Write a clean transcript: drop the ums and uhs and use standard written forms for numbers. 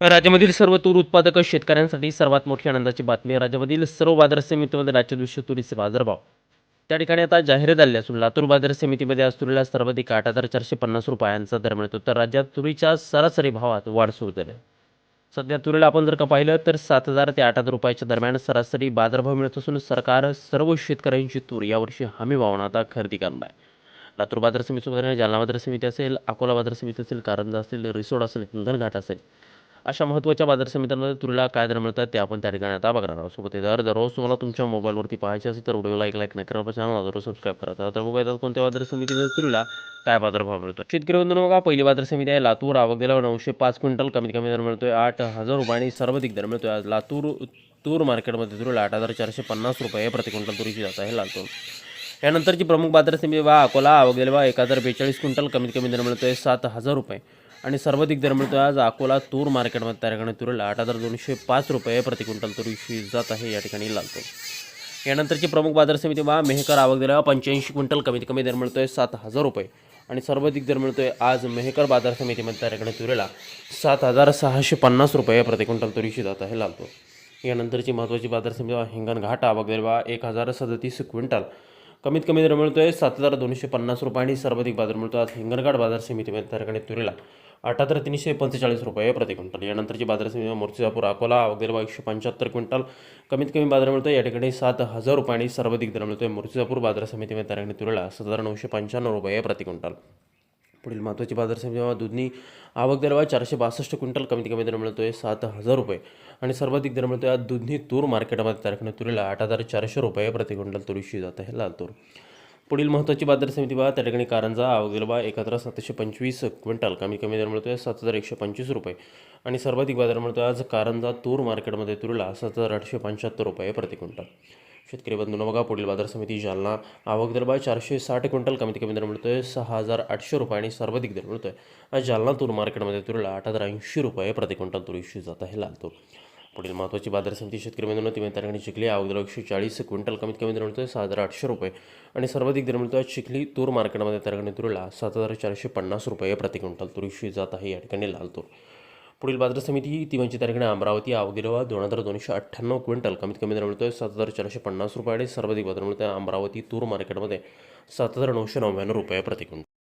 राज्यामधील सर्व तूर उत्पादक शेतकऱ्यांसाठी सर्वात मोठी आनंदाची बातमी आहे. राज्यामधील सर्व बाजार समितीमध्ये राज्य दिवशी तुरीचे बाजारभाव त्या ठिकाणी आता जाहीर झाले असून लातूर बाजार समितीमध्ये आज तुरीला सर्वाधिक 8,450 रुपयांचा दर मिळतो. तर राज्यात तुरीच्या सरासरी भावात वाढ सुरू झाली आहे. सध्या तुरीला आपण जर का पाहिलं तर 7,000 ते 8,000 रुपयाच्या दरम्यान सरासरी बाजारभाव मिळत असून सरकार सर्व शेतकऱ्यांची तूर यावर्षी हमी भावानं आता खरेदी करणार आहे. लातूर बाजार समिती, जालना बाजार समिती असेल, अकोला बाजार समिती असेल, कारंजा असेल, रिसोड असेल, हिंगणघाट असेल, अशा महत्त्वाच्या बाजार समित्यांमध्ये तुरीला काय दर मिळतात ते आपण त्या ठिकाणी आता बघणार आहोत. सोबत दररोज तुम्हाला तुमच्या मोबाईलवरती पाहायचे असेल तर व्हिडिओला एक लाईक नाही करा, चॅनलला जरूर सबस्क्राईब करा. तर बघूया कोणत्या बाजार समितीमध्ये तुरीला काय बाजारभाव मिळतो. शेतकरी बंधूंनो, बघा पहिली बाजार समिती आहे लातूर. आवक गेल्यावर 905 क्विंटल, कमीत कमी दर मिळतोय 8,000 रुपये आणि सर्वाधिक दर मिळतोय आज लातूर तूर मार्केटमध्ये तुरीला 8,450 रुपये प्रति क्विंटल तुरीची जात आहे लातूर. यानंतरची प्रमुख बाजार समिती बघा अकोला. आवक गेल्या 1,042 क्विंटल, कमीत कमी दर मिळतोय 7,000 रुपये आणि सर्वाधिक दर मिळतो आज अकोला तूर मार्केटमध्ये. त्या ठिकाणी तुरीला 8,205 रुपये प्रति क्विंटल तुरीची जात आहे या ठिकाणी लातूर. यानंतरची प्रमुख बाजार समिती बघा मेहकर. आवक दिला 85 क्विंटल, कमीत कमी दर मिळतोय 7,000 रुपये आणि सर्वाधिक दर मिळतोय आज मेहकर बाजार समितीमध्ये. त्या ठिकाणी तुरीला 7,650 रुपये प्रति क्विंटल तुरीची जात आहे लातूर. यानंतरची महत्त्वाची बाजार समिती हिंगणघाट. आवक दिला 1,037 क्विंटल, कमीत कमी दर मिळतोय 7,250 रुपये आणि सर्वाधिक बाजार मिळतो आज हिंगणघाट बाजार समितीमध्ये. त्या ठिकाणी तुरीला 8,345 रुपये प्रति क्विंटल. यानंतरची बाजार समिती मूर्तिजापूर अकोला. आवक दिला 175 क्विंटल, कमीत कमी बाजार मिळतो या ठिकाणी 7,000 रुपये आणि सर्वाधिक दर मिळतोय मूर्तिजापूर बाजार समितीमध्ये. त्या ठिकाणी तुरीला 7,995 रुपये प्रति क्विंटल. पुढील महत्त्वाची बाजार समिती दुधनी. आवक दिला 462 क्विंटल, कमीत कमी दर मिळतोय 7,000 रुपये आणि सर्वाधिक दर मिळतोय आज दुधनी तूर मार्केटमध्ये. त्या ठिकाणी तुरीला 8,400 रुपये प्रति क्विंटल तुरीची जात आहे लातूर. पुढील महत्त्वाची बाजार समिती बघा त्या ठिकाणी कारंजा. आवक दिला 1,725 क्विंटल, कमी कमी दर मिळतोय 7,125 रुपये आणि सर्वाधिक बाजार मिळतोय आज कारंजा तूर मार्केटमध्ये तुरीला 7,875 रुपये प्रति क्विंटल. शेतकरी बंधूंनो, बघा पुढील बाजार समिती जालना. आवक दिला 460 क्विंटल, कमीत कमी दर मिळतोय 6,800 रुपये आणि सर्वाधिक दर मिळतोय आज जालना तूर मार्केटमध्ये तुरीला 8,080 रुपये प्रति क्विंटल तुरीची जात आहे लातूर. पुढील महत्त्वाची बाजार समिती शेतकरी बंधूंनो ती त्या ठिकाणी चिखली. आवक दिला 140 क्विंटल, कमीत कमी दर मिळतोय 6,800 रुपये आणि सर्वाधिक दर मिळतोय चिखली तूर मार्केटमध्ये. त्या ठिकाणी तुरीला 7,450 रुपये प्रति क्विंटल तुरीची जात आहे या ठिकाणी लातूर. पुढील बाजार समिती ती म्हणजे त्या ठिकाणी अमरावती. आवक दिला 2,298 क्विंटल, कमीत कमी दर मिळतोय 7,450 रुपये आणि सर्वाधिक बाजार मिळतोय अमरावती तूर मार्केटमध्ये 7,999 रुपये प्रति क्विंटल.